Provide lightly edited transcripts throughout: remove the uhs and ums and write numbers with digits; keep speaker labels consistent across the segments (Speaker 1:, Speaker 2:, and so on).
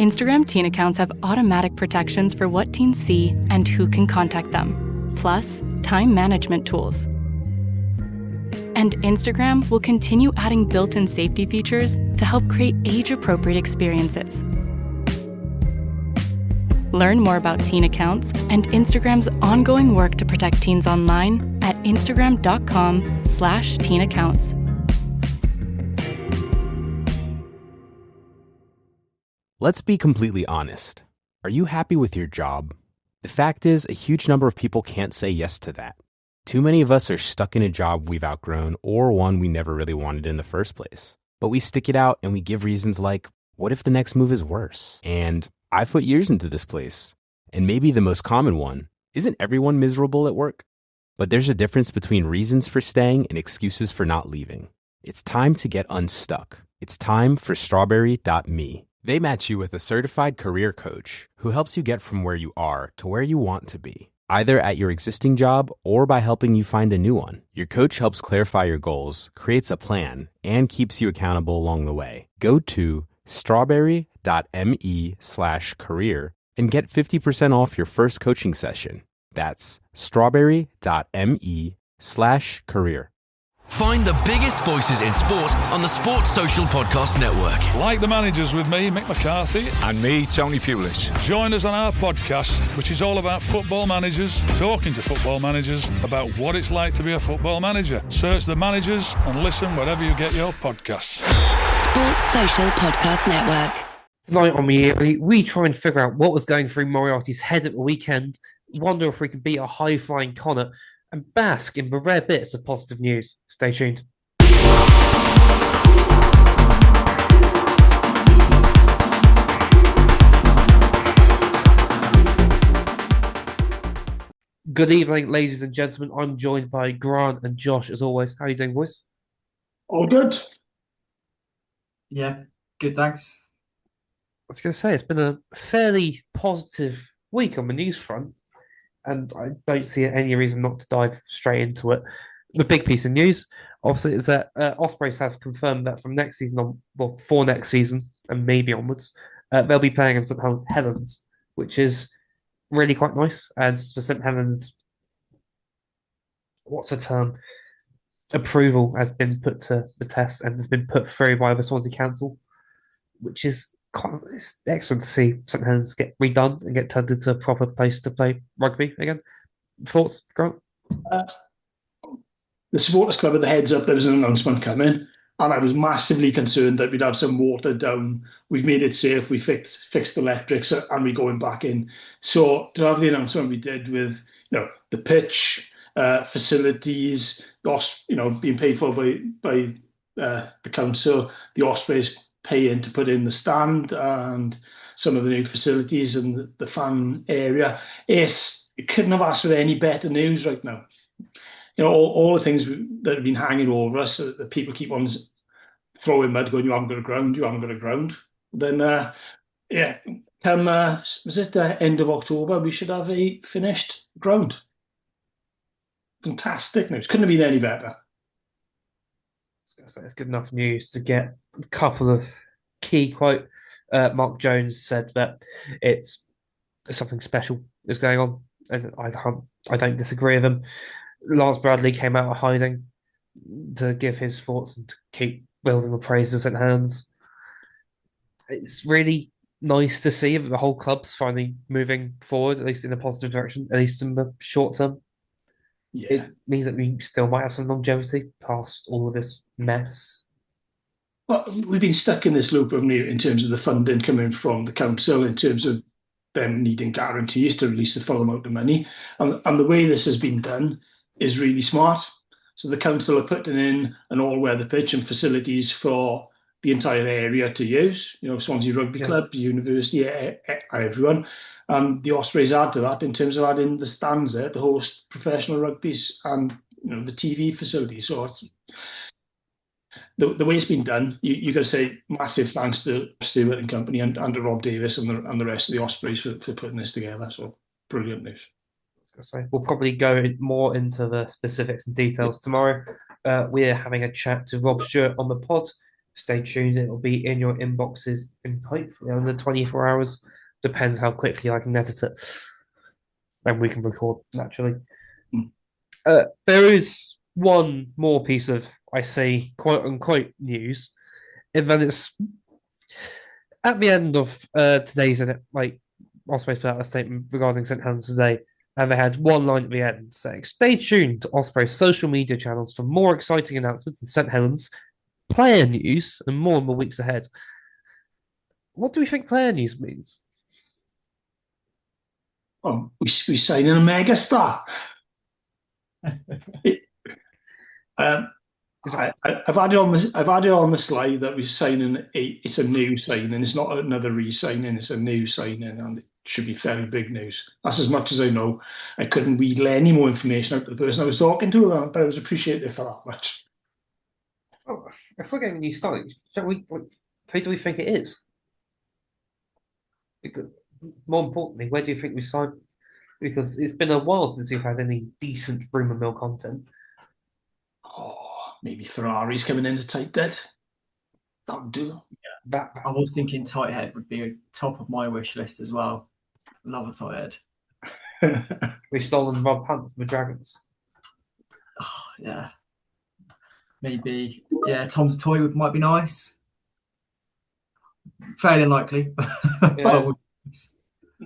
Speaker 1: Instagram teen accounts have automatic protections for what teens see and who can contact them, plus time management tools. And Instagram will continue adding built-in safety features to help create age-appropriate experiences. Learn more about teen accounts and Instagram's ongoing work to protect teens online at instagram.com/teenaccounts.
Speaker 2: Let's be completely honest. Are you happy with your job? The fact is, a huge number of people can't say yes to that. Too many of us are stuck in a job we've outgrown or one we never really wanted in the first place. But we stick it out and we give reasons like, what if the next move is worse? And I've put years into this place. And maybe the most common one, isn't everyone miserable at work? But there's a difference between reasons for staying and excuses for not leaving. It's time to get unstuck. It's time for strawberry.me. They match you with a certified career coach who helps you get from where you are to where you want to be, either at your existing job or by helping you find a new one. Your coach helps clarify your goals, creates a plan, and keeps you accountable along the way. Go to strawberry.me/career and get 50% off your first coaching session. That's strawberry.me/career.
Speaker 3: Find the biggest voices in sport on the Sports Social Podcast Network.
Speaker 4: Like the Managers with me, Mick McCarthy.
Speaker 5: And me, Tony Pulis.
Speaker 4: Join us on our podcast, which is all about football managers, talking to football managers about what it's like to be a football manager. Search the Managers and listen wherever you get your podcasts.
Speaker 6: Sports Social Podcast Network.
Speaker 7: Tonight on we try and figure out what was going through Moriarty's head at the weekend, wonder if we can beat a high-flying Connacht, and bask in the rare bits of positive news. Stay tuned. Good evening, ladies and gentlemen. I'm joined by Grant and Josh, as always. How are you doing, boys?
Speaker 8: All good.
Speaker 9: Yeah, good, thanks.
Speaker 7: I was going to say, it's been a fairly positive week on the news front, and I don't see any reason not to dive straight into it. The big piece of news, obviously, is that Ospreys have confirmed that from next season on, well, for next season and maybe onwards, they'll be playing in St Helens, which is really quite nice. And for St Helens, what's the term? Approval has been put to the test and has been put through by the Swansea Council, which is it's excellent to see St Helens get redone and get turned into a proper place to play rugby again. Thoughts, Grant?
Speaker 8: The supporters club had the heads up there was an announcement coming, and I was massively concerned that we'd have some watered down. We've made it safe. We fixed the electrics, and we're going back in. So to have the announcement we did with the pitch, facilities, being paid for by the council, the Ospreys paying to put in the stand and some of the new facilities and the fan area. It couldn't have asked for any better news right now. All the things that have been hanging over us, that people keep on throwing mud, going, you haven't got a ground. Then, come, was it end of October, we should have a finished ground. Fantastic news. Couldn't have been any better.
Speaker 7: It's good enough news to get a couple of key quote. Mark Jones said that it's something special is going on, and I don't disagree with him. Lance Bradley came out of hiding to give his thoughts and to keep building the praises at hands. It's really nice to see that the whole club's finally moving forward, at least in a positive direction, at least in the short term.
Speaker 8: Yeah.
Speaker 7: It means that we still might have some longevity past all of this mess.
Speaker 8: Well, we've been stuck in this loop in terms of the funding coming from the council, in terms of them needing guarantees to release the full amount of money. And the way this has been done is really smart. So the council are putting in an all-weather pitch and facilities for the entire area to use. Swansea Rugby Club, university, everyone. The Ospreys add to that in terms of adding the stands there to host professional rugbies and the TV facilities. So it's, the way it's been done, you got to say massive thanks to Stewart and company and to Rob Davis and the rest of the Ospreys for putting this together. So brilliant news.
Speaker 7: So we'll probably go more into the specifics and details tomorrow. We're having a chat to Rob Stewart on the pod, stay tuned. It'll be in your inboxes in hopefully under 24 hours. Depends how quickly I can edit it. And we can record naturally. There is one more piece of, I say, quote unquote news, and then it's at the end of today's Ospreys put out a statement regarding St Helens today, and they had one line at the end saying, "Stay tuned to Ospreys social media channels for more exciting announcements in St Helens, player news, and more in the weeks ahead." What do we think player news means?
Speaker 8: Oh, we signing a mega star. I've had it on the slide that we're signing it's a new signing. It's not another re-signing. It's a new signing, and it should be fairly big news. That's as much as I know. I couldn't wheedle any more information out of the person I was talking to, but I was appreciative for that much.
Speaker 7: Oh, if we're getting a new signing, who do we think it is? Because, more importantly, where do you think we signed? Because it's been a while since we've had any decent rumour mill content.
Speaker 8: Oh, maybe Ferrari's coming in to tight dead. That'll do.
Speaker 9: Yeah, I was thinking tight head would be top of my wish list as well. Love a tight
Speaker 7: head. We've stolen Rob Hunt from the Dragons.
Speaker 9: Oh, yeah. Maybe. Yeah, Tom's toy might be nice. Fairly unlikely.
Speaker 8: Yeah.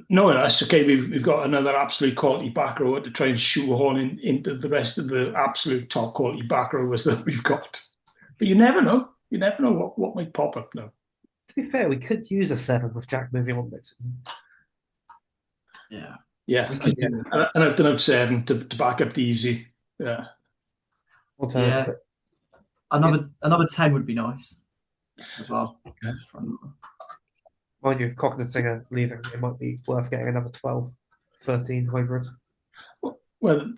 Speaker 8: No, that's okay. We've got another absolute quality back row to try and shoehorn into the rest of the absolute top quality back rowers that we've got. But you never know. You never know what might pop up now.
Speaker 7: To be fair, we could use a 7 with Jack moving on next.
Speaker 9: Yeah.
Speaker 8: Yeah. And I've done out 7 to back up the easy. Yeah.
Speaker 9: Yeah. Another 10 would be nice as well.
Speaker 8: Okay.
Speaker 7: Mind you, if Cock and Singer leaving, it might be worth getting another 12, 13 hybrid.
Speaker 8: Well,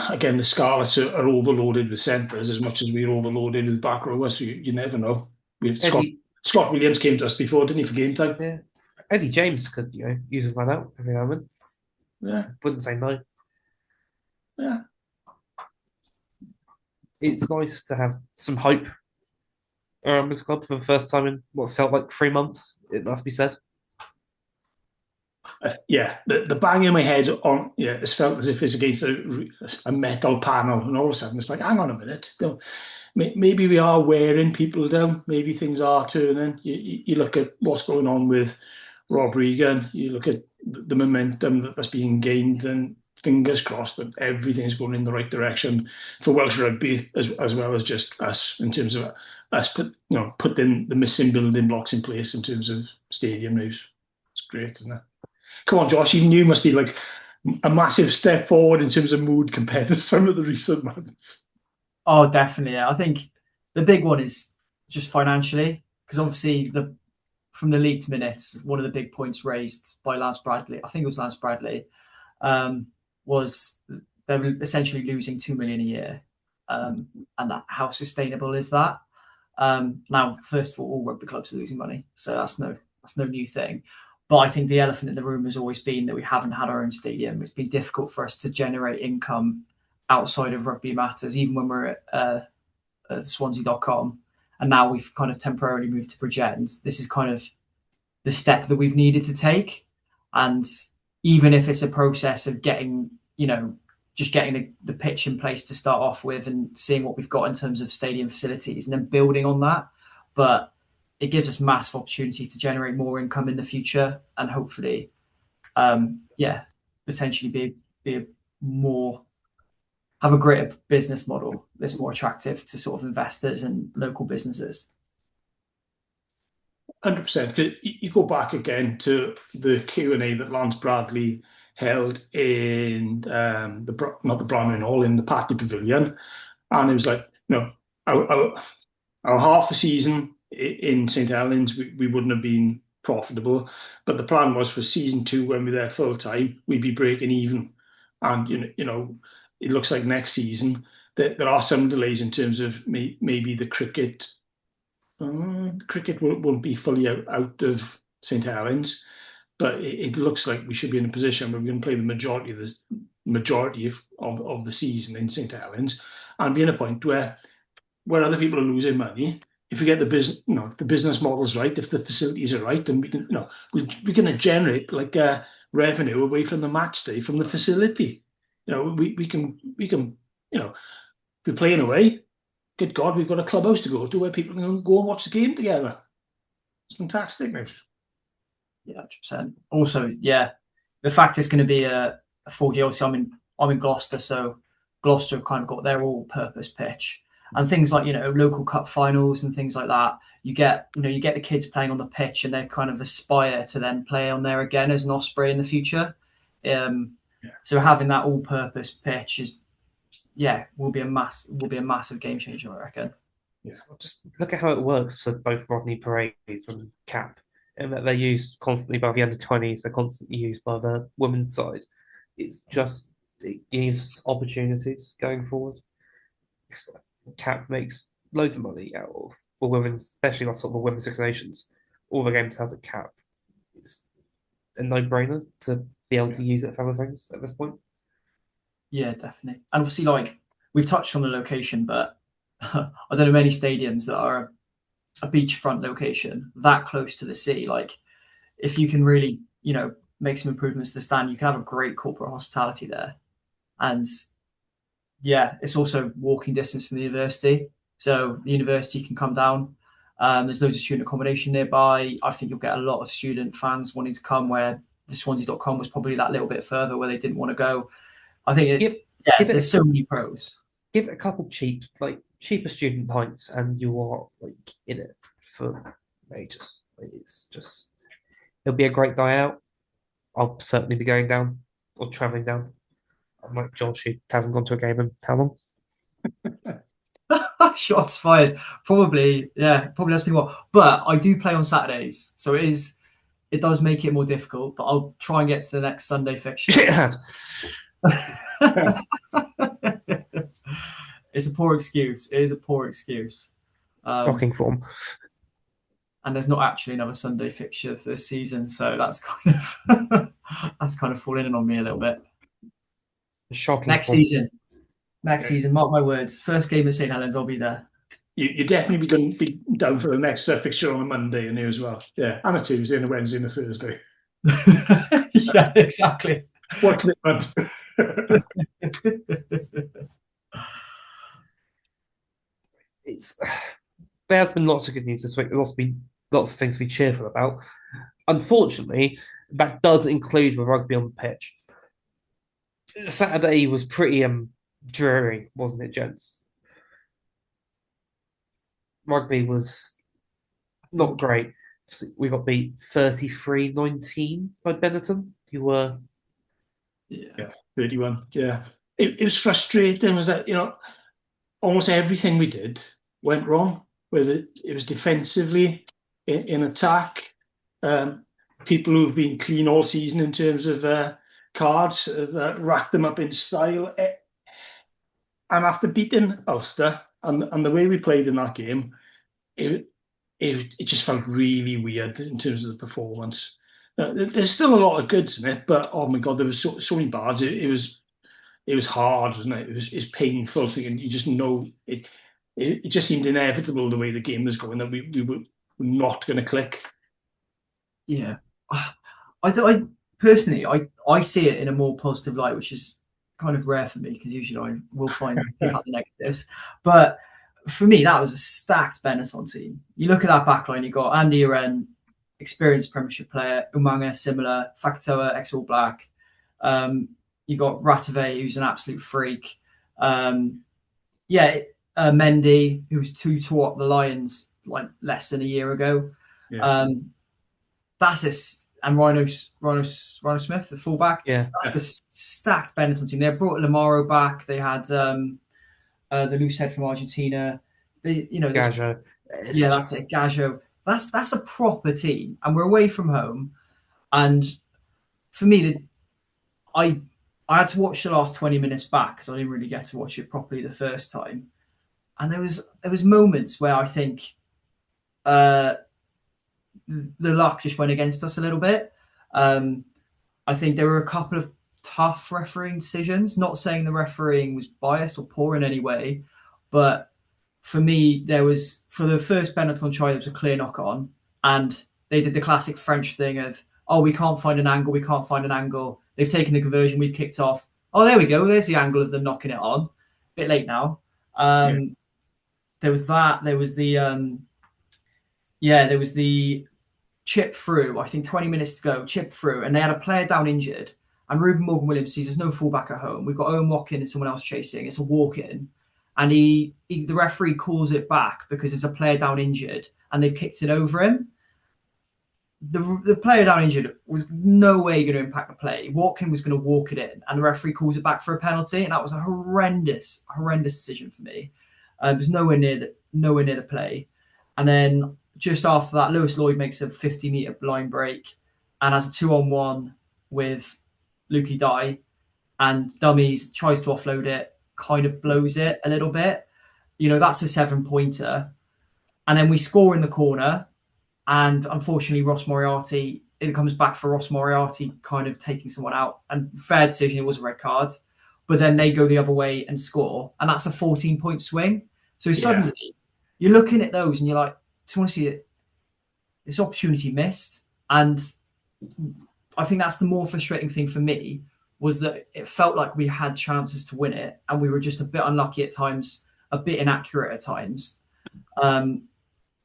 Speaker 8: again, the Scarlets are overloaded with centres as much as we're overloaded with back rowers, so you never know. Scott Williams came to us before, didn't he, for game time?
Speaker 7: Yeah. Eddie James could, use a run out every now and then.
Speaker 8: Yeah.
Speaker 7: Wouldn't say no.
Speaker 8: Yeah.
Speaker 7: It's nice to have some hope around this club for the first time in what's felt like 3 months, it must be said.
Speaker 8: The bang in my head it's felt as if it's against a metal panel, and all of a sudden it's like, hang on a minute, maybe we are wearing people down, maybe things are turning. You look at what's going on with Rob Regan, you look at the momentum that's being gained, and fingers crossed that everything's going in the right direction for Welsh rugby as well as just us, in terms of us putting the missing building blocks in place in terms of stadium news. It's great, isn't it? Come on, Josh, even you must be like a massive step forward in terms of mood compared to some of the recent months.
Speaker 9: Oh, definitely. Yeah. I think the big one is just financially, because obviously from the leaked minutes, one of the big points raised by Lance Bradley, I think it was Lance Bradley, was they're essentially losing $2 million a year, and how sustainable is that? Now, first of all rugby clubs are losing money, so that's no new thing. But I think the elephant in the room has always been that we haven't had our own stadium. It's been difficult for us to generate income outside of Rugby Matters, even when we're at Swansea.com. And now we've kind of temporarily moved to Bridgend. This is kind of the step that we've needed to take. And even if it's a process of getting, just getting the pitch in place to start off with and seeing what we've got in terms of stadium facilities and then building on that. But it gives us massive opportunities to generate more income in the future and hopefully, potentially have a greater business model that's more attractive to sort of investors and local businesses.
Speaker 8: 100%. You go back again to the Q&A that Lance Bradley held in not the Bramley Hall, in the Patti Pavilion, and it was like, our half a season in St Helens, we wouldn't have been profitable, but the plan was for season 2, when we're there full time, we'd be breaking even. And it looks like next season there are some delays in terms of maybe the cricket. Cricket won't be fully out of St Helens, but it looks like we should be in a position where we're going to play the majority of the season in St Helens, and be in a point where other people are losing money, if we get the business, the business models right, if the facilities are right, then we can, we're going to generate like revenue away from the match day from the facility. We can, we're playing away. Good God, we've got a clubhouse to go to where people can go and watch the game together. It's fantastic, mate.
Speaker 9: Yeah, 100%. Also, yeah, the fact it's going to be a 4G. Obviously, I'm in Gloucester, so Gloucester have kind of got their all-purpose pitch, and things like local cup finals and things like that. You get the kids playing on the pitch, and they kind of aspire to then play on there again as an Osprey in the future. So having that all-purpose pitch will be a massive game changer, I reckon.
Speaker 7: Yeah, just look at how it works for both Rodney Parades and Cap, and that they're used constantly by the under-20s. They're constantly used by the women's side. It gives opportunities going forward. Cap makes loads of money out of the women's, especially like sort of the women's Six Nations. All the games have a Cap. It's a no-brainer to be able to use it for other things at this point.
Speaker 9: Yeah, definitely. And obviously, like we've touched on the location, but I don't know many stadiums that are a beachfront location that close to the sea. Like, if you can really, make some improvements to the stand, you can have a great corporate hospitality there. And yeah, it's also walking distance from the university. So the university can come down. There's loads of student accommodation nearby. I think you'll get a lot of student fans wanting to come, where the Swansea.com was probably that little bit further where they didn't want to go. I think there's so many pros.
Speaker 7: Give it a couple cheaper student pints, and you are in it for ages. It'll be a great day out. I'll certainly be going down or travelling down. I'm like Josh, who hasn't gone to a game in how long?
Speaker 9: Shots fired. Probably has been more. But I do play on Saturdays, so it does make it more difficult. But I'll try and get to the next Sunday fixture. It's a poor excuse. It is a poor excuse.
Speaker 7: Rocking form.
Speaker 9: And there's not actually another Sunday fixture for this season, so that's kind of falling in on me a little bit.
Speaker 7: Shocking.
Speaker 9: Next season, mark my words. First game at St Helens, I'll be there.
Speaker 8: You're definitely going to be down for the next fixture on a Monday and as well. Yeah, and a Tuesday and a Wednesday and a Thursday.
Speaker 9: Yeah, exactly.
Speaker 8: What commitment.
Speaker 7: There has been lots of good news this week. There's been lots of things to be cheerful about. Unfortunately, that does include the rugby on the pitch. Saturday was pretty dreary, wasn't it, gents? Rugby was not great. We got beat 33-19 by Benneton, who were
Speaker 8: 31. Yeah, it was frustrating. Was that almost everything we did went wrong. Whether it was defensively, in attack, people who've been clean all season in terms of cards have racked them up in style. And after beating Ulster and the way we played in that game, it just felt really weird in terms of the performance. There's still a lot of goods in it, but oh my God, there was so many bads. It was hard, wasn't it? It was painful, and you just know it. It just seemed inevitable the way the game was going that we were not going to click.
Speaker 9: Yeah, I personally see it in a more positive light, which is kind of rare for me because usually I will pick up the negatives. But for me, that was a stacked Benetton team. You look at that backline, you got Andy Uren, experienced Premiership player, Umanga similar, Fakatoa ex-All Black. You got Ratave, who's an absolute freak. Mendy, who was 2 taught the Lions like less than a year ago. Yeah. And Rhino Smith, the fullback.
Speaker 7: Yeah,
Speaker 9: that's the stacked Benetton team. They brought Lamaro back. They had the loose head from Argentina.
Speaker 7: Gajo.
Speaker 9: That's it, Gajo. That's a proper team, and we're away from home. And for me, I had to watch the last 20 minutes back because I didn't really get to watch it properly the first time. And there was moments where I think the luck just went against us a little bit. I think there were a couple of tough refereeing decisions. Not saying the refereeing was biased or poor in any way, but for me, there was, for the first benneton try, there was a clear knock on, and they did the classic French thing of, oh, we can't find an angle, we can't find an angle. They've taken the conversion, we've kicked off. Oh, there we go. There's the angle of them knocking it on. Bit late now. There was that. There was the chip through. I think 20 minutes to go, chip through, and they had a player down injured. And Ruben Morgan-Williams sees there's no fullback at home. We've got Owen Watkin and someone else chasing. It's a walk-in. And the referee calls it back because it's a player down injured and they've kicked it over him. The player down injured was no way going to impact the play. Watkin was going to walk it in, and the referee calls it back for a penalty, and that was a horrendous decision for me. It was nowhere near the play. And then just after that, Lewis Lloyd makes a 50-meter line break and has a 2-on-1 with Lukey Dye, and Dummies tries to offload it, kind of blows it a little bit. That's a 7-pointer. And then we score in the corner. And unfortunately, it comes back for Ross Moriarty kind of taking someone out. And fair decision, it was a red card. But then they go the other way and score. And that's a 14-point swing. So suddenly, you're looking at those and you're like, to honestly, this opportunity missed. And I think that's the more frustrating thing for me, was that it felt like we had chances to win it. And we were just a bit unlucky at times, a bit inaccurate at times.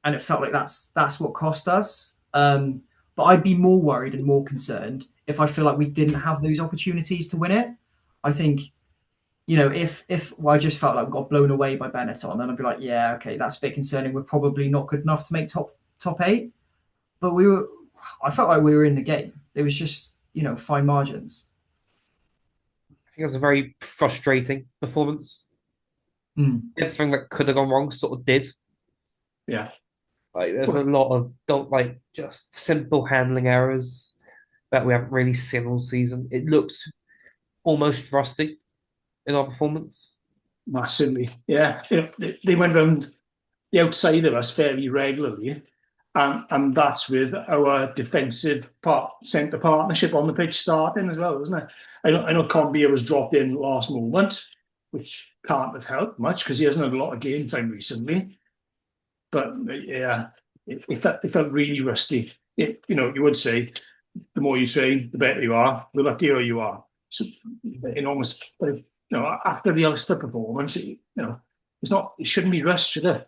Speaker 9: And it felt like that's what cost us. But I'd be more worried and more concerned if I feel like we didn't have those opportunities to win it. I think, if I just felt like we got blown away by Benetton, then I'd be like, yeah, okay, that's a bit concerning. We're probably not good enough to make top 8. But I felt like we were in the game. It was just, fine margins.
Speaker 7: I think it was a very frustrating performance. Everything that could have gone wrong sort of did.
Speaker 8: Yeah.
Speaker 7: There's a lot of just simple handling errors that we haven't really seen all season. It looked almost rusty in our performance.
Speaker 8: Massively, yeah. They went around the outside of us fairly regularly, and that's with our defensive centre partnership on the pitch starting as well, isn't it? I know Conbier was dropped in last moment, which can't have helped much because he hasn't had a lot of game time recently. But yeah, it felt really rusty. You would say the more you train, the better you are, the luckier you are. So, after the Ulster performance, it's not. It shouldn't be rushed, should it?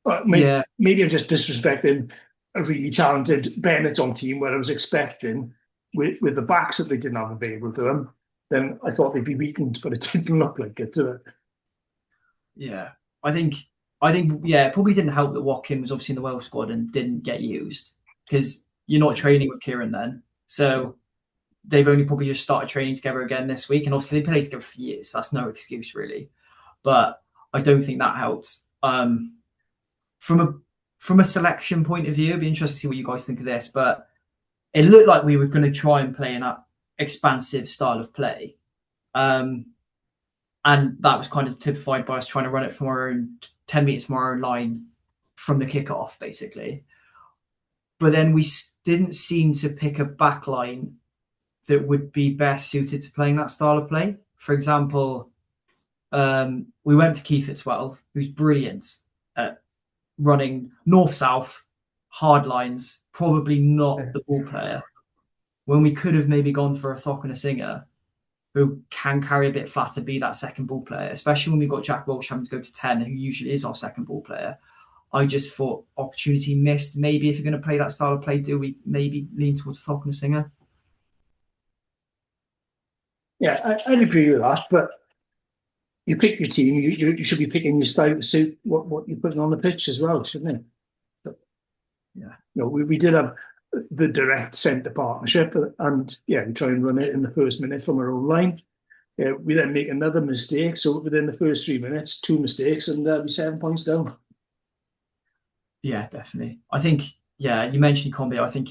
Speaker 8: But maybe I'm just disrespecting a really talented Benetton team where I was expecting with the backs that they didn't have available to them. Then I thought they'd be weakened, but it didn't look like it, did it?
Speaker 9: Yeah, I think it probably didn't help that Watkin was obviously in the Welsh squad and didn't get used, because you're not training with Kieran then. So they've only probably just started training together again this week. And obviously they played together for years. So that's no excuse really. But I don't think that helped. From a selection point of view, it'd be interesting to see what you guys think of this. But it looked like we were going to try and play in that expansive style of play. And that was kind of typified by us trying to run it from our own 10 metres from our own line from the kickoff, basically. But then we didn't seem to pick a back line that would be best suited to playing that style of play. For example, we went for Keith at 12, who's brilliant at running north-south, hard lines, probably not the ball player. When we could have maybe gone for a Thok and a Singer, who can carry a bit flatter, be that second ball player, especially when we've got Jack Walsh having to go to 10, who usually is our second ball player. I just thought opportunity missed. Maybe if you're going to play that style of play, do we maybe lean towards Thok and a Singer?
Speaker 8: Yeah, I'd agree with that, but you pick your team, you should be picking your style to suit what you're putting on the pitch as well, shouldn't you? So, yeah. We did have the direct centre partnership, and we try and run it in the first minute from our own line. We then make another mistake, so within the first 3 minutes, 2 mistakes, and we're 7 points down.
Speaker 9: Yeah, definitely. I think, you mentioned Combi. I think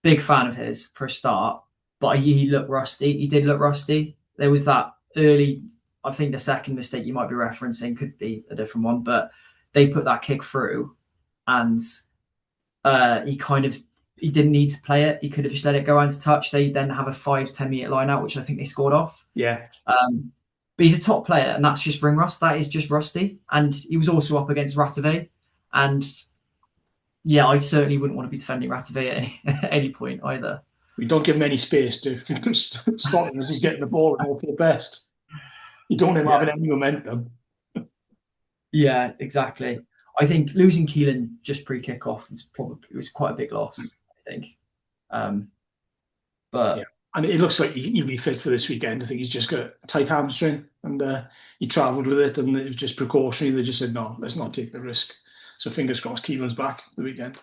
Speaker 9: big fan of his for a start, but he looked rusty. He did look rusty. There was that early, I think the second mistake you might be referencing could be a different one, but they put that kick through and he didn't need to play it. He could have just let it go out to touch. They then have a 5-10 meter line out, which I think they scored off.
Speaker 8: Yeah.
Speaker 9: But he's a top player, and that's just ring rust. That is just rusty. And he was also up against Ratave. And yeah, I certainly wouldn't want to be defending Ratave at any point either.
Speaker 8: We don't give him any space to stop him as he's getting the ball and hope for the best. You don't want him having any momentum.
Speaker 9: Yeah, exactly. I think losing Keelan just pre-kickoff was quite a big loss, I think. But
Speaker 8: yeah. And it looks like he'll be fit for this weekend. I think he's just got a tight hamstring, and he travelled with it, and it was just precautionary. They just said, no, let's not take the risk. So fingers crossed, Keelan's back the weekend.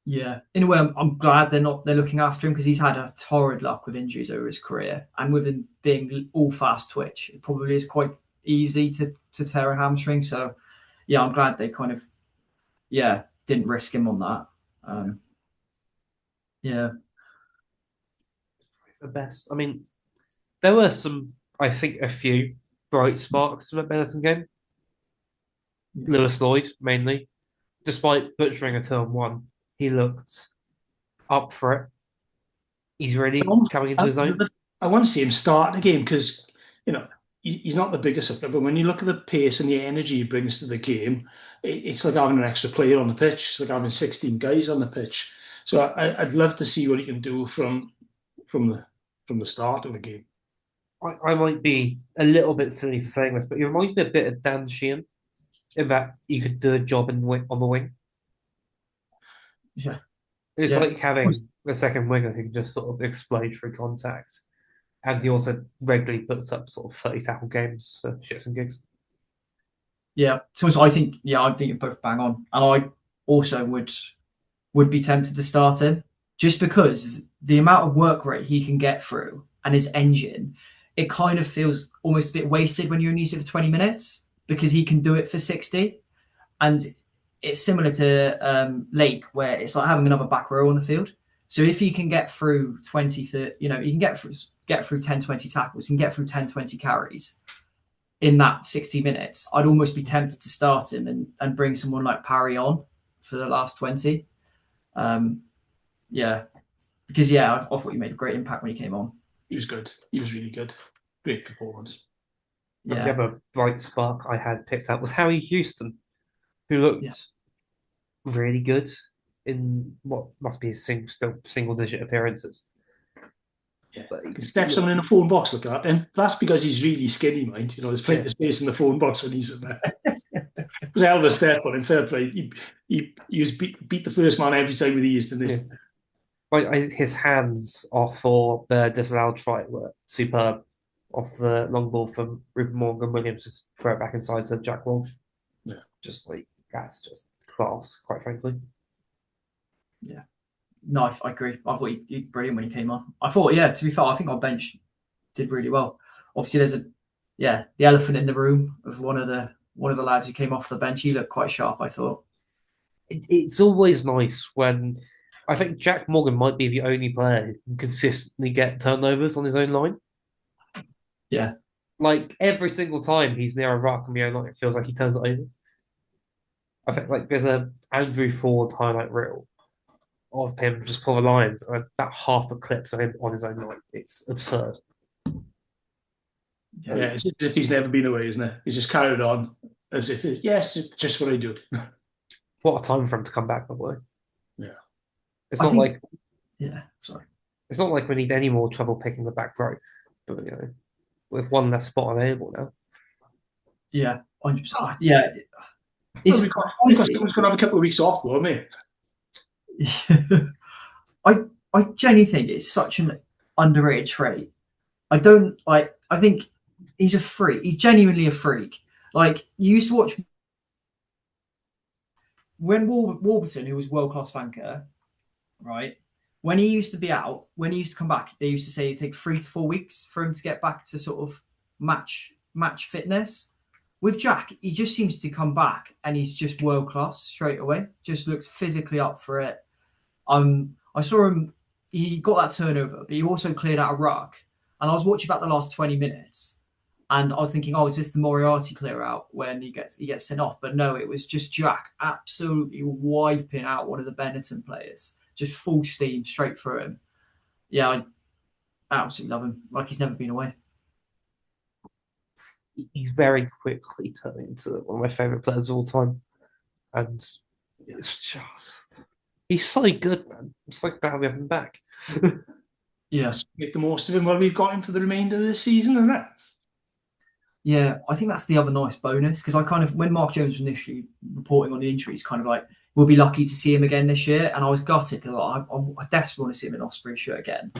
Speaker 9: Yeah, in a way, I'm glad they're looking after him, because he's had a torrid luck with injuries over his career, and with him being all fast twitch, it probably is quite easy to tear a hamstring. So yeah, I'm glad they kind of didn't risk him on that. Yeah.
Speaker 7: The best. I mean, there were I think, a few bright sparks in the benneton game. Yeah. Lewis Lloyd, mainly. Despite butchering a turn one, he looked up for it. He's really coming into his own.
Speaker 8: I want to see him start the game, because, he's not the biggest of them, but when you look at the pace and the energy he brings to the game, it's like having an extra player on the pitch. It's like having 16 guys on the pitch. So I'd love to see what he can do from the start of the game.
Speaker 7: I might be a little bit silly for saying this, but he reminds me a bit of Dan Sheehan, in that you could do a job on the wing.
Speaker 9: Yeah.
Speaker 7: It's like having the second winger who can just sort of explode through contact. And he also regularly puts up sort of 30 tackle games for shits and gigs.
Speaker 9: Yeah. So I think you're both bang on. And I also would be tempted to start him, just because the amount of work rate he can get through and his engine, it kind of feels almost a bit wasted when you only use it for 20 minutes, because he can do it for 60. And it's similar to Lake, where it's like having another back row on the field. So if he can get through 20, 30, he can get through 10, 20 tackles, he can get through 10, 20 carries in that 60 minutes, I'd almost be tempted to start him and bring someone like Parry on for the last 20. Because I thought he made a great impact when he came on.
Speaker 8: He was good. He was really good. Great performance.
Speaker 7: Yeah. The other bright spark I had picked up was Harry Houston, who looked really good in what must be his single-digit appearances.
Speaker 8: Yeah, but he steps someone in a phone box looking at him. That's because he's really skinny, mind. There's plenty of space in the phone box when he's in there. It was a hell of a step on him, fair play. He was beat the first man every time with ease, didn't he?
Speaker 7: Yeah. His hands off for the disallowed try were superb. Off the long ball from Rupert Morgan Williams, just throw it back inside to Jack Walsh.
Speaker 8: Yeah.
Speaker 7: Just that's just class, quite frankly.
Speaker 9: Yeah. No, I agree. I thought he did brilliant when he came on. I thought, to be fair, I think our bench did really well. Obviously, there's the elephant in the room of one of the lads who came off the bench. He looked quite sharp, I thought.
Speaker 7: It's always nice when I think Jack Morgan might be the only player who can consistently get turnovers on his own line.
Speaker 9: Yeah.
Speaker 7: Like every single time he's near a ruck on the own line, it feels like he turns it over. I think there's a Andrew Ford highlight reel of him just pull the lines, and about half the clips of him on his own line. It's absurd.
Speaker 8: Yeah, it's as if he's never been away, isn't it? He's just carried on as if it's just what I do.
Speaker 7: What a time for him to come back, by the way.
Speaker 8: Yeah.
Speaker 7: It's not like
Speaker 9: It's
Speaker 7: not like we need any more trouble picking the back row, but with one less spot available now.
Speaker 9: Yeah, 100%. Yeah.
Speaker 8: We're going to have a couple of weeks off, won't we?
Speaker 9: I genuinely think it's such an underrated trait. I think he's a freak. He's genuinely a freak. Like, you used to watch when Warburton, who was world-class flanker, right? When he used to be out, when he used to come back, they used to say it'd take 3 to 4 weeks for him to get back to sort of match fitness. With Jack, he just seems to come back and he's just world-class straight away. Just looks physically up for it. I saw him, he got that turnover, but he also cleared out a ruck. And I was watching about the last 20 minutes and I was thinking, is this the Moriarty clear out when he gets sent off? But no, it was just Jack absolutely wiping out one of the Benneton players. Just full steam straight through him. Yeah, I absolutely love him. Like he's never been away.
Speaker 7: he's very quickly turning into one of my favourite players of all time. And it's just, he's so good, man. It's like glad we have him back.
Speaker 9: Yeah.
Speaker 8: Let's make the most of him while we've got him for the remainder of the season, isn't it?
Speaker 9: Yeah, I think that's the other nice bonus, because I kind of, when Mark Jones was initially reporting on the injuries, kind of like, we'll be lucky to see him again this year. And I was gutted because I desperately want to see him in Ospreys shirt again.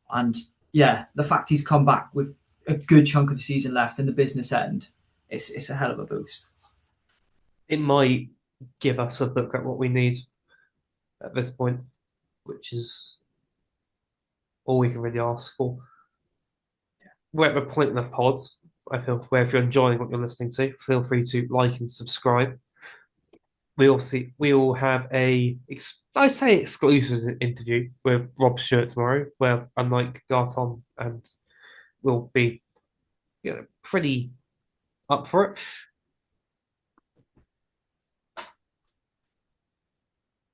Speaker 9: And yeah, the fact he's come back with a good chunk of the season left in the business end, it's a hell of a boost.
Speaker 7: It might give us a look at what we need at this point, which is all we can really ask for. We're at the point in the pods, I feel, where if you're enjoying what you're listening to, feel free to like and subscribe. We'll have I'd say exclusive interview with Rob Stewart tomorrow, where unlike Garton, and we'll be pretty up for it.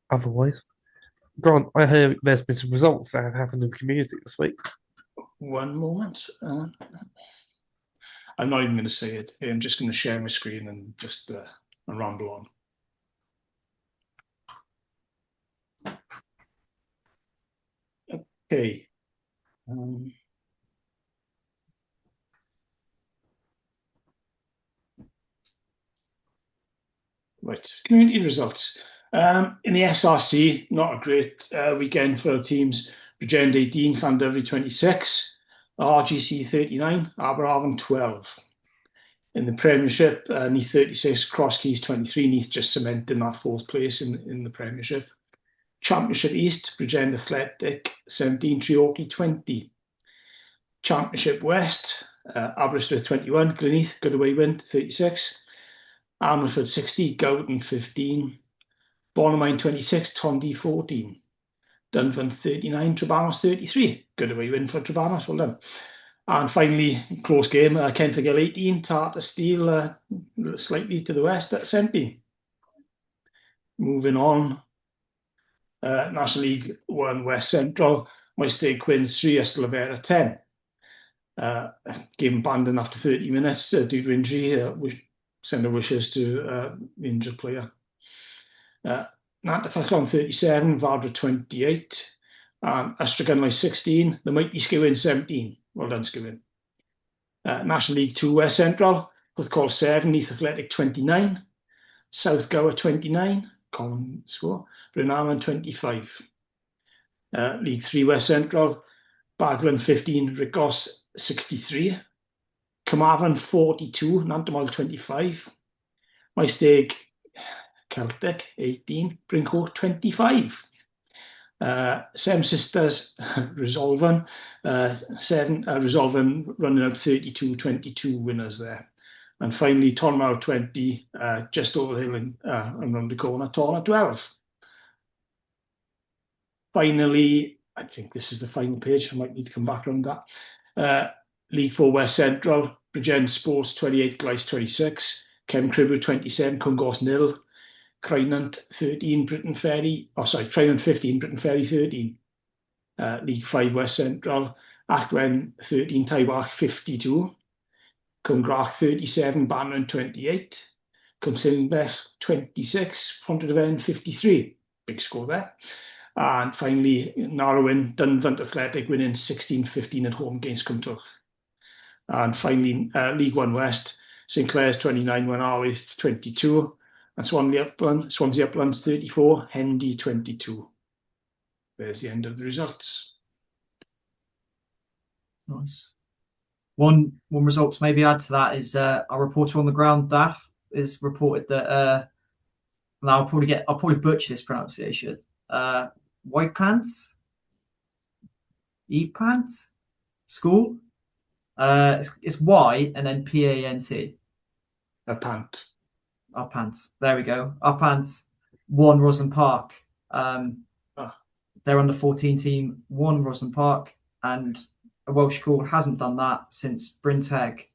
Speaker 7: Otherwise, Grant, I heard there's been some results that have happened in the community this week.
Speaker 8: One moment. I'm not even going to say it. I'm just going to share my screen and just ramble on. Okay. Right, community results. In the SRC, not a great weekend for our teams. Bridgend 18, Llandovery 26, RGC 39, Aberarden 12. In the Premiership, Neath 36, Crosskeys 23, Neath just cementing that fourth place in the Premiership. Championship East, Bridgend Athletic 17, Treorchy 20. Championship West, Aberystwyth 21, Gleneath, good away win 36. Ammerford 60, Gowden 15. Bonamine 26, Tondy 14. Dunfern 39, Trebarnos 33. Good away win for Trebarnos, well done. And finally, close game, Kenfigill 18, Tartar Steel slightly to the west at Sempi. Moving on, National League 1 West Central, Maesteg Quins 3, Ystadlabera 10. Game abandoned after 30 minutes due to injury. We send our wishes to the injured player. Nantafellon 37, Vardra 28, and Ystrad 16, the Mighty Skywin 17. Well done, Skywin. National League 2 West Central, Porthcawl 7, Neath Athletic 29, South Gower 29, common score, Brynaman 25. League 3 West Central, Baglan 15, Ricos 63, Carmarthen 42, Nantamol 25, Maesteg Celtic 18, Brincourt 25. Sem Sisters Resolven 7, Resolven running up 32-22 winners there. And finally, Tonmar 20, just over the hill and around the corner, Torna 12. Finally, I think this is the final page. I might need to come back on that. League 4 West Central, Bridgend Sports 28, Gleis 26, Cem Cribber 27, Cwngos 0, Crynant 13, Crynant 15, Britain Ferry 13. League 5 West Central, Achwen 13, Taiwach 52, Cwmgrach 37, Bannon 28, Cwmllynbech 26, Pontrhydyfen 53. Big score there. And finally, Narrowin, Dunfant Athletic winning 16-15 at home against Cwmtwch. And finally, League 1 West, St Clair's 29, Wenarwyth 22, and Swansea Uplands 34, Hendy 22. There's the end of the results.
Speaker 9: Nice. One result to maybe add to that is our reporter on the ground, Daff, is reported that now I'll probably butcher this pronunciation. White Pants? E-Pants? School? It's Y and then P-A-N-T.
Speaker 8: A pant.
Speaker 9: Our Pants. There we go. Our Pants won Roslyn Park. Their under 14 team won Roslyn Park, and a Welsh school hasn't done that since Bryn Teg,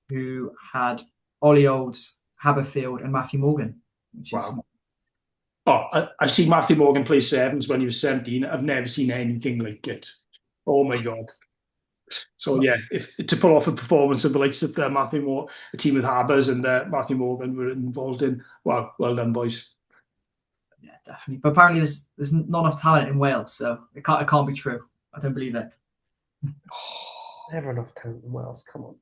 Speaker 9: who had Ollie Olds, Haberfield, and Matthew Morgan. Which is
Speaker 8: I've seen Matthew Morgan play sevens when he was 17. I've never seen anything like it. Oh my God. So yeah, if to pull off a performance of the likes of Matthew Moore, a team with Harbers and Matthew Morgan were involved in, well done, boys.
Speaker 9: Yeah, definitely. But apparently there's not enough talent in Wales, so it can't be true. I don't believe it.
Speaker 7: Never enough talent in Wales. Come on.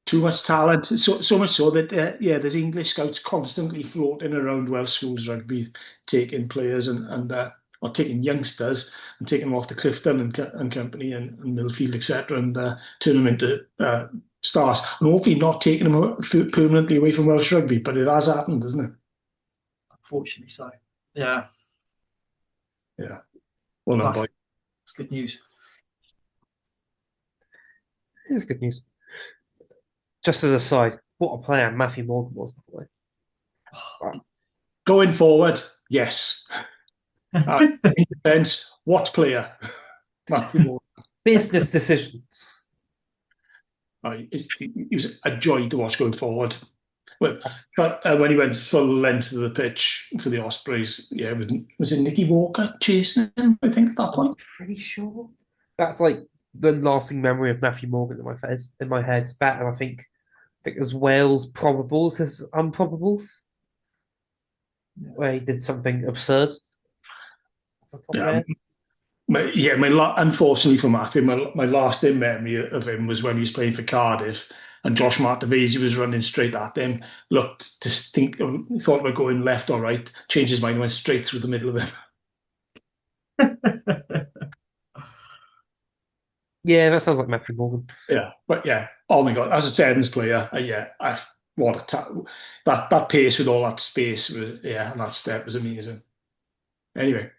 Speaker 8: Too much talent, so much so that there's English scouts constantly floating around Welsh schools rugby, taking players and or taking youngsters and taking them off to Clifton and Company and Millfield, etc., and turn them into stars. And hopefully not taking them permanently away from Welsh rugby, but it has happened, hasn't it?
Speaker 9: Unfortunately, so yeah.
Speaker 8: Yeah. Well done, boy.
Speaker 9: It's good news.
Speaker 7: It's good news. Just as a side, what a player Matthew Morgan was, by the way. Wow.
Speaker 8: Going forward, yes. In defence, what player? Matthew Morgan.
Speaker 7: Business decisions.
Speaker 8: He was a joy to watch going forward. Well, when he went full length of the pitch for the Ospreys, yeah, was it Nicky Walker chasing him, I think, at that point?
Speaker 7: I'm pretty sure. That's like the lasting memory of Matthew Morgan in my head. That, and I think it was Wales probables, his unprobables, where he did something absurd.
Speaker 8: Unfortunately for Matthew, my last in memory of him was when he was playing for Cardiff and Josh Martavesi was running straight at him, thought about going left or right, changed his mind and went straight through the middle of him.
Speaker 7: Yeah, that sounds like Matthew Morgan.
Speaker 8: Yeah, but yeah, oh my God, as a sevens player, what that pace with all that space was, and that step was amazing. Anyway,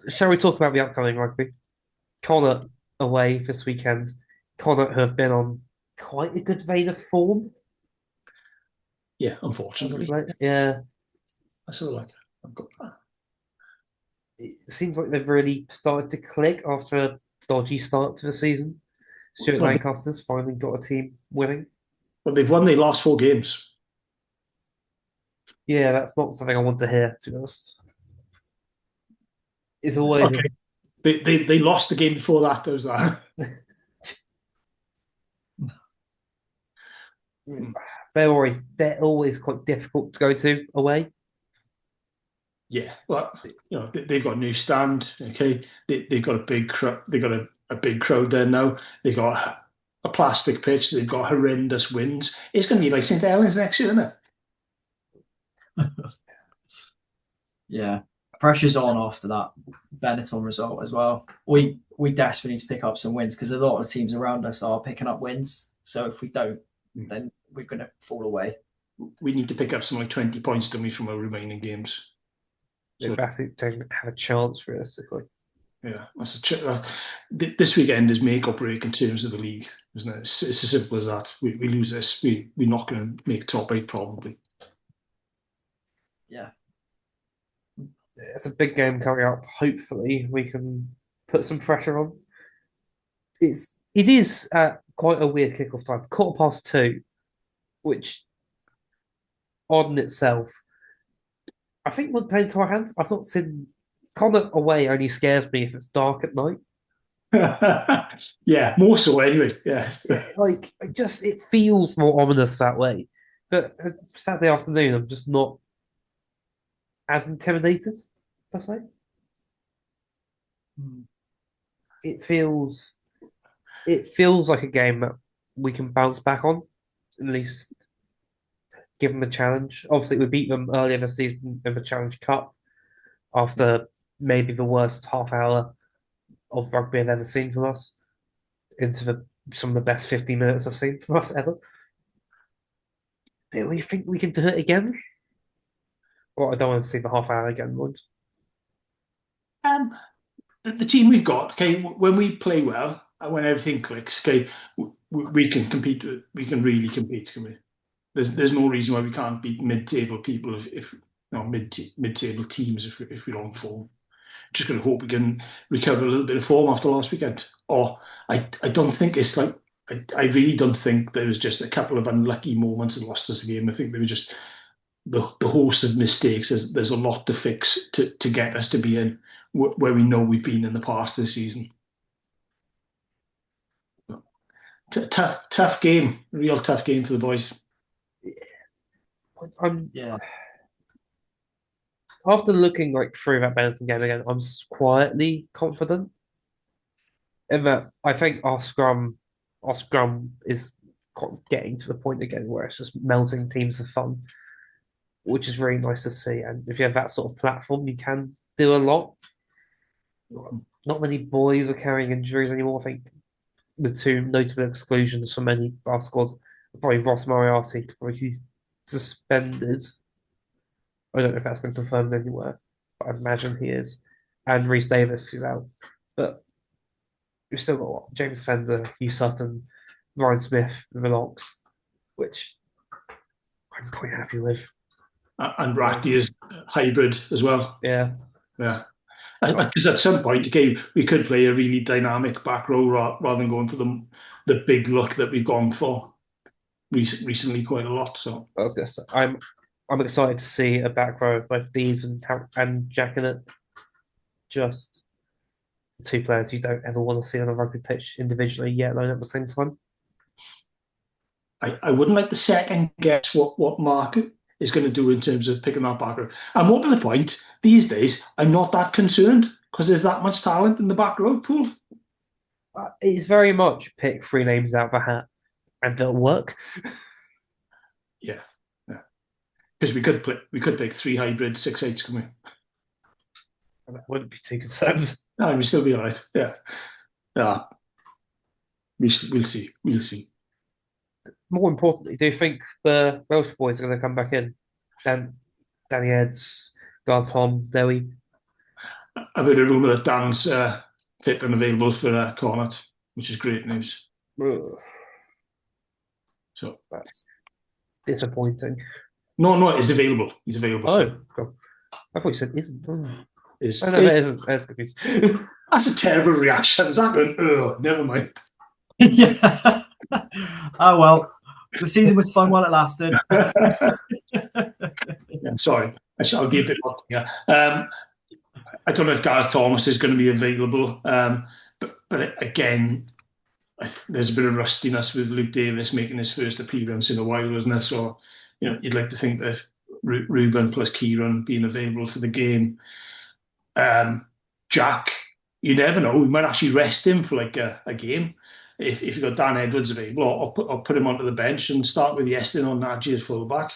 Speaker 7: shall we talk about the upcoming rugby? Connacht away this weekend. Connacht have been on quite a good vein of form.
Speaker 8: Yeah, unfortunately.
Speaker 7: Yeah.
Speaker 8: I sort of like I've got that.
Speaker 7: It seems like they've really started to click after a dodgy start to the season. Stuart Lancaster's finally got a team winning.
Speaker 8: But they've won their last 4 games.
Speaker 7: Yeah, that's not something I want to hear, to be honest. It's always...
Speaker 8: Okay. They lost the game before that, there was that.
Speaker 7: They're always quite difficult to go to away.
Speaker 8: Yeah, well, they've got a new stand. Okay, they've got a big crowd. They've got a big crowd there now. They've got a plastic pitch. They've got horrendous winds. It's going to be like St Helens next year, isn't it?
Speaker 9: Yeah, pressure's on after that benneton result as well. We desperately need to pick up some wins because a lot of the teams around us are picking up wins. So if we don't, then we're going to fall away.
Speaker 8: We need to pick up some like 20 points, don't we, from our remaining games?
Speaker 7: So basically, don't have a chance realistically.
Speaker 8: Yeah, this weekend is make or break in terms of the league, isn't it? It's as simple as that. We lose this, we're not going to make top 8 probably.
Speaker 9: Yeah.
Speaker 7: It's a big game coming up. Hopefully, we can put some pressure on. It is quite a weird kickoff time, 2:15, which odd in itself. I think we're playing to our hands. I've not seen Connacht away. Only scares me if it's dark at night.
Speaker 8: Yeah, more so anyway. Yeah,
Speaker 7: like it feels more ominous that way. But Saturday afternoon, I'm just not as intimidated, per se. It feels like a game that we can bounce back on, at least give them a challenge. Obviously, we beat them earlier this season in the Challenge Cup after maybe the worst half hour of rugby I've ever seen from us into some of the best 50 minutes I've seen from us ever. Do we think we can do it again? Well, I don't want to see the half hour again, Lloyd.
Speaker 8: The team we've got, okay, when we play well and when everything clicks, okay, we can compete. We can really compete, can we? There's no reason why we can't beat mid-table people if mid-table teams if we're on form. Just going to hope we can recover a little bit of form after last weekend. Or I don't think it's like I really don't think there was just a couple of unlucky moments that lost us the game. I think they were just the host of mistakes. There's a lot to fix to get us to be in where we know we've been in the past this season. Tough game, real tough game for the boys.
Speaker 9: Yeah.
Speaker 7: After looking through that Benetton game again, I'm quietly confident in that I think our scrum is getting to the point again where it's just melting teams of fun, which is really nice to see. And if you have that sort of platform, you can do a lot. Not many boys are carrying injuries anymore. I think the two notable exclusions from many of our squads are probably Ross Moriarty, because he's suspended. I don't know if that's been confirmed anywhere, but I imagine he is. And Reece Davis, who's out. But we've still got what? James Fender, Hugh Sutton, Ryan Smith, the Locks, which I'm quite happy with.
Speaker 8: And Ratty is hybrid as well.
Speaker 7: Yeah.
Speaker 8: Because at some point, okay, we could play a really dynamic back row rather than going for the big look that we've gone for recently quite a lot. So
Speaker 7: I was gonna say, I'm excited to see a back row of both Deves and Jack in it. Just two players you don't ever want to see on a rugby pitch individually, yet alone at the same time.
Speaker 8: I wouldn't like to second guess what Mark is going to do in terms of picking that back row. And more to the point, these days, I'm not that concerned because there's that much talent in the back row pool.
Speaker 7: It's very much pick three names out of a hat and they'll work.
Speaker 8: Yeah. Because we could pick three hybrid 6/8s, can we?
Speaker 7: And that wouldn't be too concerned.
Speaker 8: No, we'd still be all right. Yeah. We'll see. We'll see.
Speaker 7: More importantly, do you think the Welsh boys are going to come back in? Danny Eds, Tom, Dewi.
Speaker 8: I've heard a rumour that Dan's fit and available for Connacht, which is great news.
Speaker 7: Ugh.
Speaker 8: So
Speaker 7: that's disappointing.
Speaker 8: No, he's available. He's available.
Speaker 7: Oh, God. I thought you said isn't. Oh.
Speaker 8: Is.
Speaker 7: Oh, no, it isn't. That's confused.
Speaker 8: That's a terrible reaction. Is that going? Oh, never mind.
Speaker 9: Yeah. Oh well, the season was fun while it lasted.
Speaker 8: Yeah, sorry, I'll be a bit more here. I don't know if Gareth Thomas is going to be available, but again, there's a bit of rustiness with Luke Davis making his first appearance in a while, isn't there? So, you'd like to think that Ruben plus Kieran being available for the game. Jack, you never know. We might actually rest him for like a game. If you've got Dan Edwards available, or put him onto the bench and start with Yestin or Nagy as fullback.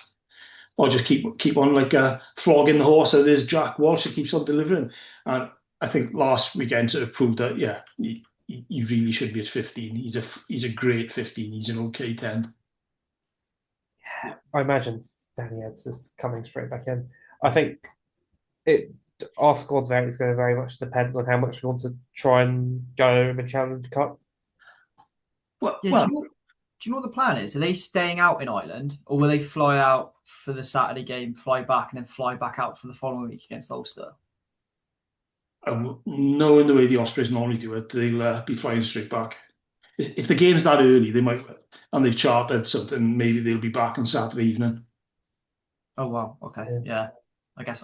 Speaker 8: Or just keep on like flogging the horse that is Jack Walsh who keeps on delivering. And I think last weekend sort of proved that, you really should be at 15. He's a great 15. He's an okay 10.
Speaker 7: Yeah, I imagine Danny Eds is coming straight back in. I think our squad variant is going to very much depend on how much we want to try and go in the Challenge Cup.
Speaker 9: Do you know what the plan is? Are they staying out in Ireland, or will they fly out for the Saturday game, fly back, and then fly back out for the following week against Ulster?
Speaker 8: Knowing the way the Ospreys normally do it, they'll be flying straight back. If the game's that early, they might, and they've chartered something, maybe they'll be back on Saturday evening.
Speaker 9: Oh wow, okay, yeah. I guess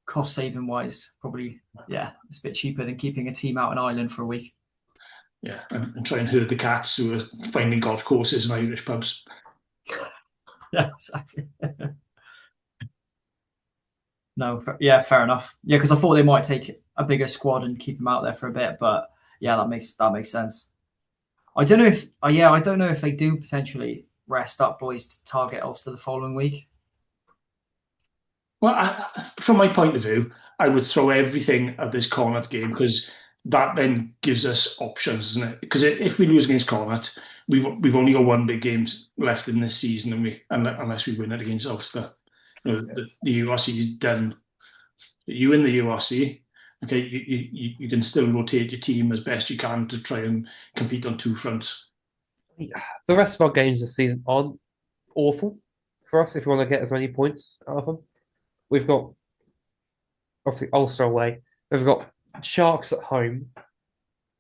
Speaker 9: cost saving wise, probably it's a bit cheaper than keeping a team out in Ireland for a week.
Speaker 8: Yeah, and try and herd the cats who are finding golf courses and Irish pubs.
Speaker 9: Yeah, exactly. No, fair enough. Yeah, because I thought they might take a bigger squad and keep them out there for a bit, but that makes sense. I don't know if they do potentially rest up boys to target Ulster the following week.
Speaker 8: Well, from my point of view, I would throw everything at this Connacht game because that then gives us options, isn't it? Because if we lose against Connacht, we've only got one big game left in this season, unless we win it against Ulster. The URC is done. You in the URC, okay, you can still rotate your team as best you can to try and compete on two fronts.
Speaker 7: The rest of our games this season aren't awful for us if we want to get as many points out of them. We've got, obviously, Ulster away. We've got Sharks at home,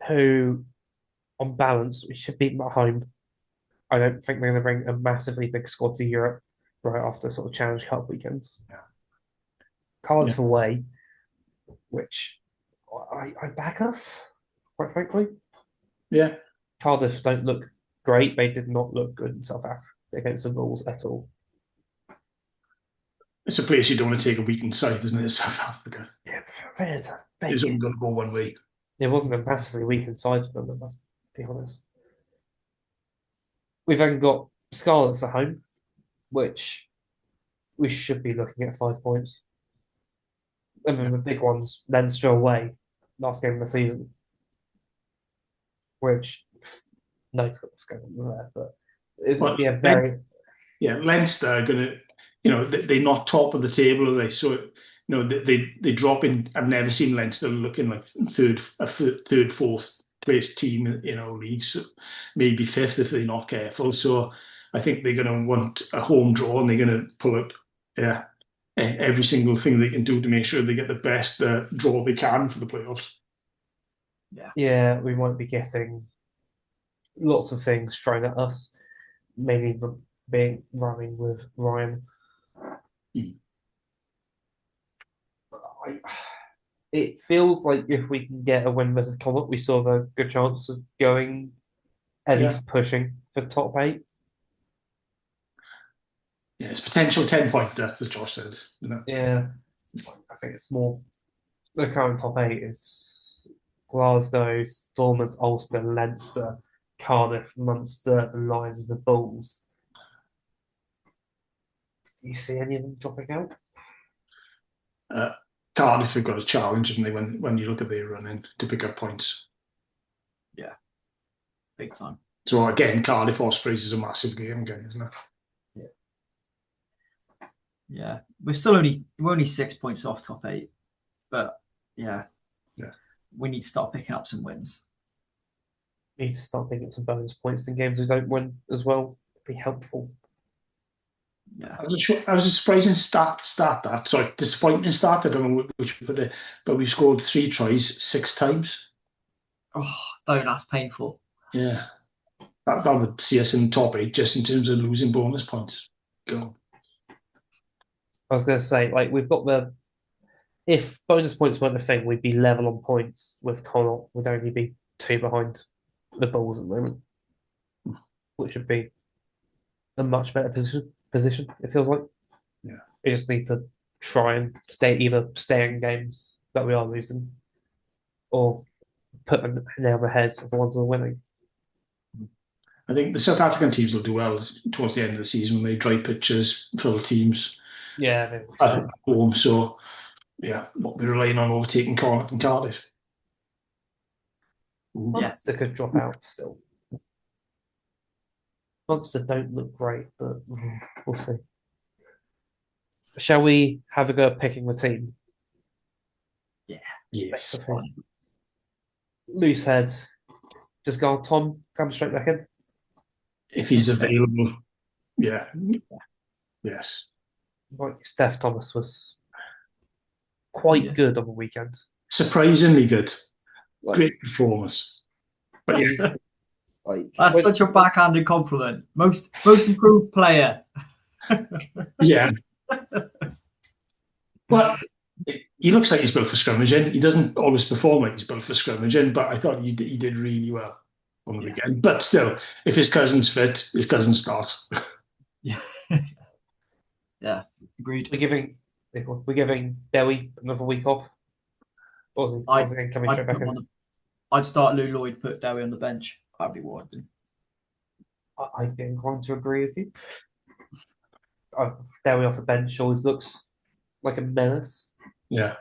Speaker 7: who, on balance, we should beat them at home. I don't think we're going to bring a massively big squad to Europe. right after sort of Challenge Cup weekends. Cardiff away, which I back us, quite frankly.
Speaker 8: Yeah.
Speaker 7: Cardiff don't look great. They did not look good in South Africa against the Bulls at all.
Speaker 8: It's a place you don't want to take a weekend side, isn't it? South Africa.
Speaker 7: Yeah,
Speaker 8: It's only going to go one way.
Speaker 7: It wasn't a massively weakened side for them, let's be honest. We've then got Scarlets at home, which we should be looking at 5 points. And then the big ones, Leinster away, last game of the season, which no clue what's going on there, but it's going to be a very
Speaker 8: Leinster are going to, they're not top of the table, are they? So they drop in. I've never seen Leinster looking like third, fourth place team in our league, so maybe fifth if they're not careful. So I think they're going to want a home draw, and they're going to pull out every single thing they can do to make sure they get the best draw they can for the playoffs.
Speaker 7: Yeah, we might be getting lots of things thrown at us, maybe being running with Ryan. It feels like if we can get a win versus Connacht, we still have a good chance of going, at least pushing for top 8.
Speaker 8: Yeah, it's potential 10-pointer, as Josh said.
Speaker 7: Yeah, I think it's more. The current top 8 is Glasgow, Stormers, Ulster, Leinster, Cardiff, Munster, the Lions, and the Bulls. Do you see any of them dropping out?
Speaker 8: Cardiff have got a challenge, haven't they, when you look at their running to pick up points.
Speaker 9: Yeah, big time.
Speaker 8: So again, Cardiff Ospreys is a massive game again, isn't it?
Speaker 9: Yeah, we're only 6 points off top 8, but we need to start picking up some wins.
Speaker 7: We need to start picking up some bonus points in games we don't win as well. It'd be helpful.
Speaker 9: Yeah,
Speaker 8: I was a surprising stat that. Sorry, disappointing stat. I don't know which put it, but we scored 3 tries 6 times.
Speaker 9: Oh, that's painful.
Speaker 8: Yeah, that would see us in top 8 just in terms of losing bonus points. Go.
Speaker 7: I was going to say, like, we've got if bonus points weren't a thing, we'd be level on points with Connacht. We'd only be 2 behind the Bulls at the moment, which would be a much better position, it feels like.
Speaker 8: Yeah.
Speaker 7: We just need to try and stay in games that we are losing, or put a nail on the head of the ones we're winning.
Speaker 8: I think the South African teams will do well towards the end of the season when they dry pitches, full teams.
Speaker 7: Yeah,
Speaker 8: at home. So, what we're relying on overtaking Connacht and Cardiff.
Speaker 7: Munster could drop out still. Munster don't look great, but we'll see. Shall we have a go at picking the team?
Speaker 9: Yeah.
Speaker 8: Yes.
Speaker 7: Loose head. Just go on, Tom, come straight back in.
Speaker 8: If he's available. Yeah. Yes.
Speaker 7: Like Steph Thomas was quite good on the weekend.
Speaker 8: Surprisingly good. Great performance. But
Speaker 9: that's such a backhanded compliment. Most improved player.
Speaker 8: Yeah. Well, he looks like he's built for scrummaging. He doesn't always perform like he's built for scrummaging, but I thought he did really well on the weekend. But still, if his cousin's fit, his cousin starts.
Speaker 9: Yeah, agreed.
Speaker 7: We're giving Dewi another week off.
Speaker 9: I'd start Lou Lloyd, put Dewi on the bench. That'd be what I'd do.
Speaker 7: I'd be inclined to agree with you. Dewi off the bench always looks like a menace.
Speaker 8: Yeah.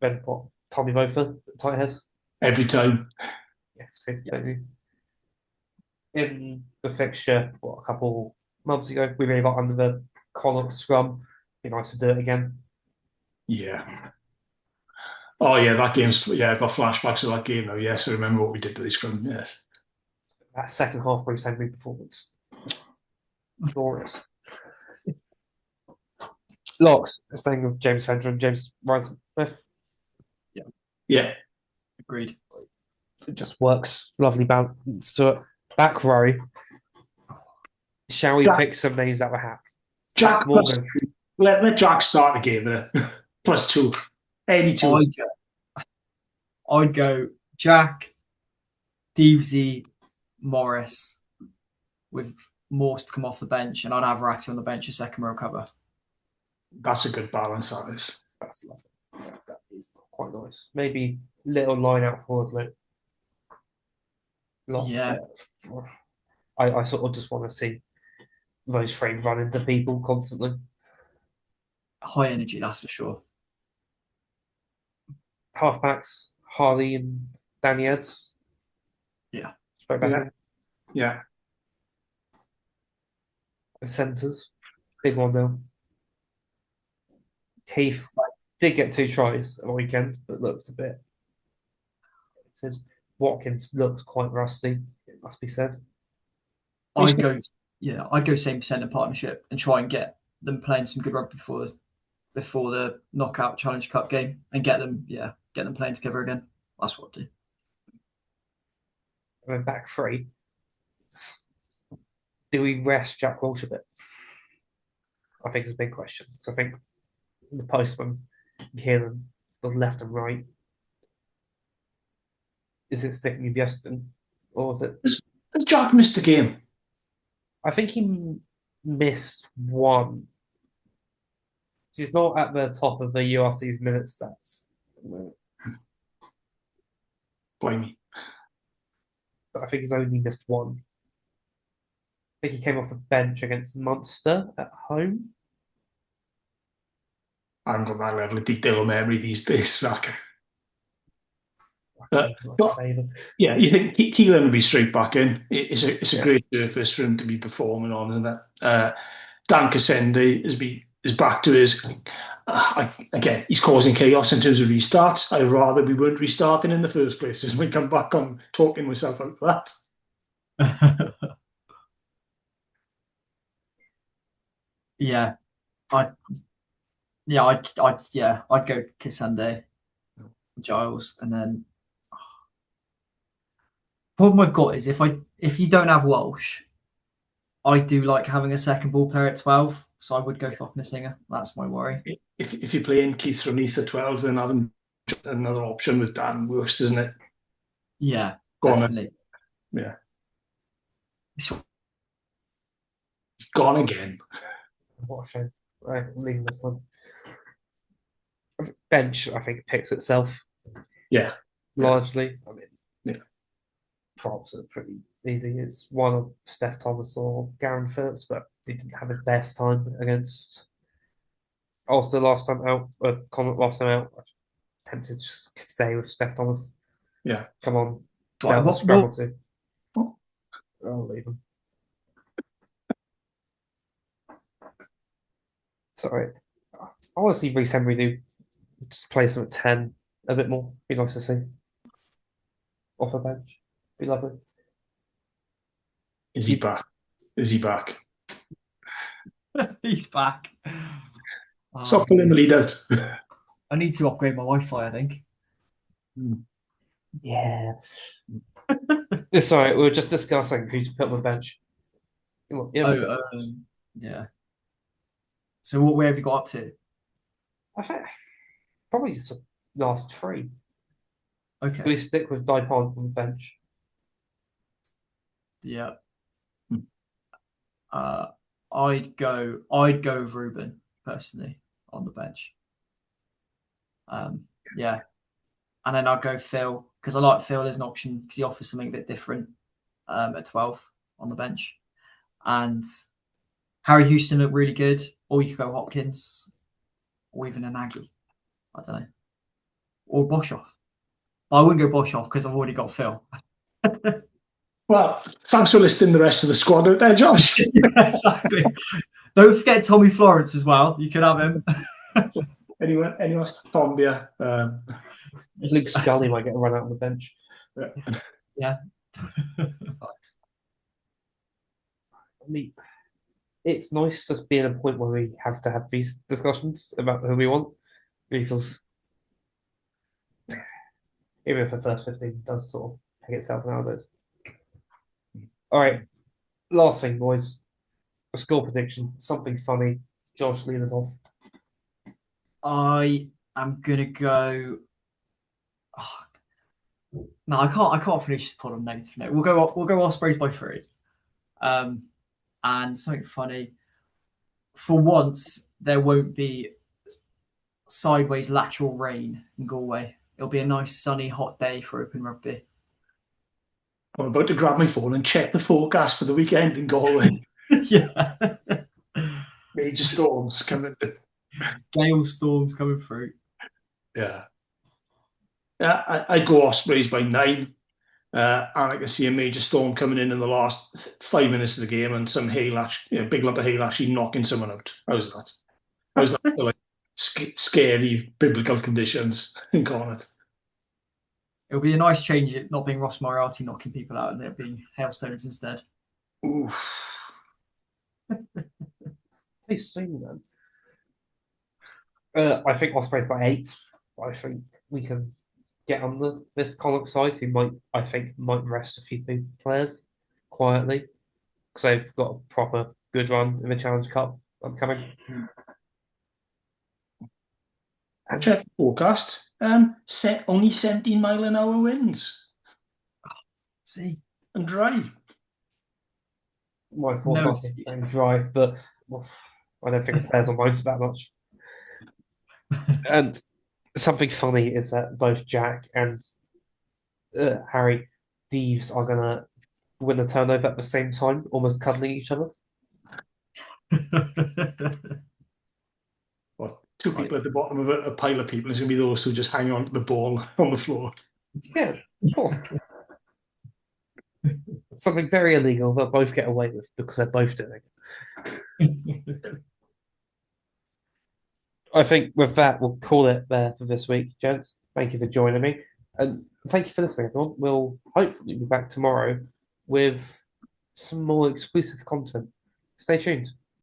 Speaker 7: Then what? Tommy Mofer, tight head?
Speaker 8: Every time.
Speaker 7: Yeah. In the fixture, a couple months ago, we really got under the Connacht scrum. Be nice to do it again.
Speaker 8: Yeah. Oh yeah, that game's I've got flashbacks of that game now. Yes, I remember what we did to the scrum. Yes.
Speaker 7: That second half Bruce Henry performance. Glorious. Locks, staying with James Fender and James Rice-Smith.
Speaker 8: Yeah.
Speaker 9: Agreed.
Speaker 7: It just works. Lovely balance to it. Back row. Shall we
Speaker 8: Jack-
Speaker 7: pick some names out of a hat?
Speaker 8: Jack
Speaker 7: Morgan.
Speaker 8: let Jack start the game there. +2. Any two.
Speaker 9: I'd go Jack, Deavesy, Morris, with Morse to come off the bench, and I'd have Ratty on the bench as second row cover.
Speaker 8: That's a good balance, that is.
Speaker 7: That's lovely. Yeah, that is quite nice. Maybe little line out forward, Luke. Lots.
Speaker 9: Yeah.
Speaker 7: I sort of just want to see those three run into people constantly.
Speaker 9: High energy, that's for sure.
Speaker 7: Halfbacks, Harley and Danny Eds.
Speaker 9: Yeah.
Speaker 7: Straight back in.
Speaker 8: Yeah.
Speaker 7: The centres. Big one now. Keith did get 2 tries at the weekend, but looks a bit. Watkins looks quite rusty, it must be said.
Speaker 9: I'd go same centre partnership and try and get them playing some good rugby before the knockout Challenge Cup game and get them playing together again. That's what I'd do.
Speaker 7: And then back 3. Do we rest Jack Walsh a bit? I think it's a big question. So I think the postman, Kieran, the left and right. Is it sticking with Justin, or is it?
Speaker 8: Has Jack missed the game?
Speaker 7: I think he missed 1. He's not at the top of the URC's minute stats.
Speaker 8: Blame me.
Speaker 7: But I think he's only missed 1. I think he came off the bench against Munster at home.
Speaker 8: I haven't got that level of detail or memory these days, Saka. Yeah, you think Keelan will be straight back in. It's a great surface for him to be performing on, and that Dan Cassendi is back to his. Again, he's causing chaos in terms of restarts. I'd rather we weren't restarting in the first place, as we come back on talking myself out of that.
Speaker 9: Yeah, I'd go Kissende, Giles, and then problem I've got is if you don't have Walsh, I do like having a second ball player at 12, so I would go Singer. That's my worry.
Speaker 8: If you're playing Keith Runneath at 12, then having another option with Dan works, isn't it?
Speaker 9: Yeah, definitely.
Speaker 8: Yeah. He's gone again.
Speaker 7: What a shame. Right, leaving this one. Bench, I think, picks itself.
Speaker 8: Yeah.
Speaker 7: Largely. I mean,
Speaker 8: yeah.
Speaker 7: Props are pretty easy. It's one of Steph Thomas or Garen Phillips, but he didn't have his best time against. Also, last time out, last time out, I tempted to just stay with Steph Thomas.
Speaker 8: Yeah.
Speaker 7: Come on.
Speaker 8: What?
Speaker 7: I'll leave him. Sorry. I want to see Reece Henry do just play some at 10 a bit more. Be nice to see. Off a bench. Be lovely.
Speaker 8: Is he back? Is he back?
Speaker 9: He's back.
Speaker 8: Stop pulling the lead out.
Speaker 9: I need to upgrade my Wi-Fi, I think.
Speaker 7: Yeah. Sorry, we were just discussing who to put on the bench.
Speaker 9: Yeah. So where have you got up to?
Speaker 7: I think probably just the last 3.
Speaker 9: Okay.
Speaker 7: We stick with Dipon on the bench.
Speaker 9: Yeah. I'd go with Ruben personally on the bench. Yeah. And then I'd go Phil, because I like Phil as an option because he offers something a bit different at 12 on the bench. And Harry Houston looked really good, or you could go Hopkins, or even a Nagy. I don't know. Or Boshoff. But I wouldn't go Boshoff because I've already got Phil.
Speaker 8: Well, thanks for listing the rest of the squad out there, Josh.
Speaker 9: Yeah, exactly. Don't forget Tommy Florence as well. You can have him.
Speaker 8: Anyone else? Tombia.
Speaker 7: Luke Scully might get a run out on the bench.
Speaker 9: Yeah.
Speaker 7: I mean, it's nice just being at a point where we have to have these discussions about who we want, because even if the first 15 does sort of pick itself nowadays. All right, last thing, boys. a score prediction, something funny. Josh, lead us off.
Speaker 9: I am gonna go. No, I can't finish this pod on a negative note. We'll go Ospreys by 3. And something funny. For once, there won't be sideways lateral rain in Galway. It'll be a nice sunny hot day for open rugby.
Speaker 8: I'm about to grab my phone and check the forecast for the weekend in Galway.
Speaker 9: Yeah.
Speaker 8: Major storms coming.
Speaker 9: Gale storms coming through.
Speaker 8: Yeah. Yeah, I'd go Ospreys by 9. And I can see a major storm coming in the last 5 minutes of the game, and some hail, big lump of hail actually knocking someone out. How's that? How's that for like scary biblical conditions in Connacht?
Speaker 9: It'll be a nice change, it not being Ross Moriarty knocking people out and it being hailstones instead.
Speaker 8: Oof.
Speaker 7: Too soon, then. I think Ospreys by 8. I think we can get under this Connacht side who might rest a few players quietly because they've got a proper good run in the Challenge Cup upcoming.
Speaker 8: And check the forecast. Only 17-mile-an-hour winds.
Speaker 9: See?
Speaker 8: And dry.
Speaker 7: My forecast is very dry, but I don't think the players will mind that much. And something funny is that both Jack and Harry Deves are going to win the turnover at the same time, almost cuddling each other.
Speaker 8: What, 2 people at the bottom of a pile of people is going to be those who just hang on to the ball on the floor.
Speaker 7: Yeah, of course. Something very illegal they'll both get away with because they're both doing it. I think with that, we'll call it there for this week, gents. Thank you for joining me. And thank you for listening, everyone. We'll hopefully be back tomorrow with some more exclusive content. Stay tuned.